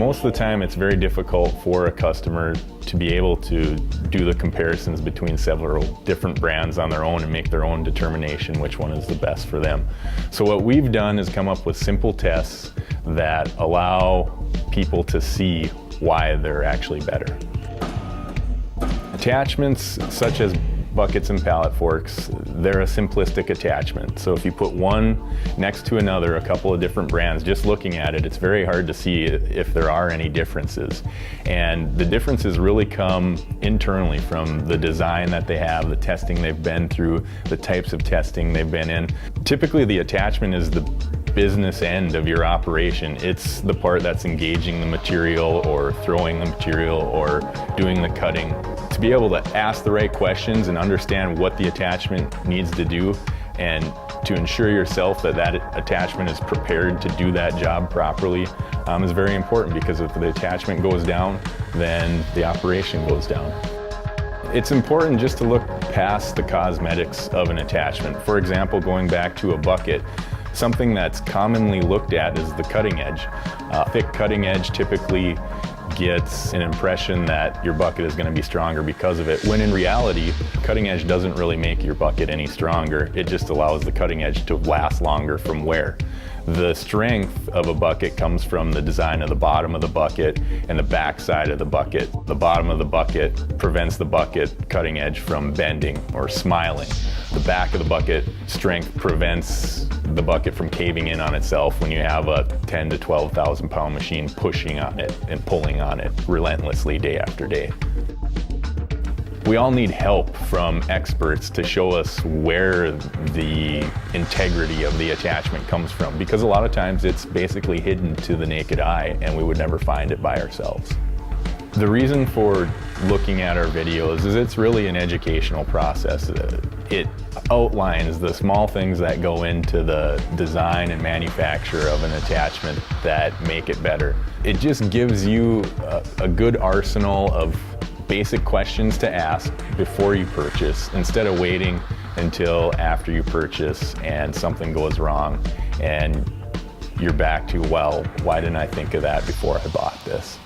Most of the time it's very difficult for a customer to be able to do the comparisons between several different brands on their own and make their own determination which one is the best for them. So what we've done is come up with simple tests that allow people to see why they're actually better. Attachments such as buckets and pallet forks, they're a simplistic attachment. So if you put one next to another, a couple of different brands, just looking at it, it's very hard to see if there are any differences. And the differences really come internally from the design that they have, the testing they've been through, the types of testing they've been in. Typically the attachment is the business end of your operation. It's the part that's engaging the material or throwing the material or doing the cutting. To be able to ask the right questions and understand what the attachment needs to do and to ensure yourself that that attachment is prepared to do that job properly is very important, because if the attachment goes down, then the operation goes down. It's important just to look past the cosmetics of an attachment. For example, going back to a bucket, something that's commonly looked at is the cutting edge. Thick cutting edge typically gets an impression that your bucket is going to be stronger because of it, when in reality, cutting edge doesn't really make your bucket any stronger. It just allows the cutting edge to last longer from wear. The strength of a bucket comes from the design of the bottom of the bucket and the back side of the bucket. The bottom of the bucket prevents the bucket cutting edge from bending or smiling. The back of the bucket strength prevents the bucket from caving in on itself when you have a 10 to 12,000 pound machine pushing on it and pulling on it relentlessly day after day. We all need help from experts to show us where the integrity of the attachment comes from, because a lot of times it's basically hidden to the naked eye and we would never find it by ourselves. The reason for looking at our videos is it's really an educational process. It outlines the small things that go into the design and manufacture of an attachment that make it better. It just gives you a good arsenal of basic questions to ask before you purchase, instead of waiting until after you purchase and something goes wrong and you're back to, well, why didn't I think of that before I bought this?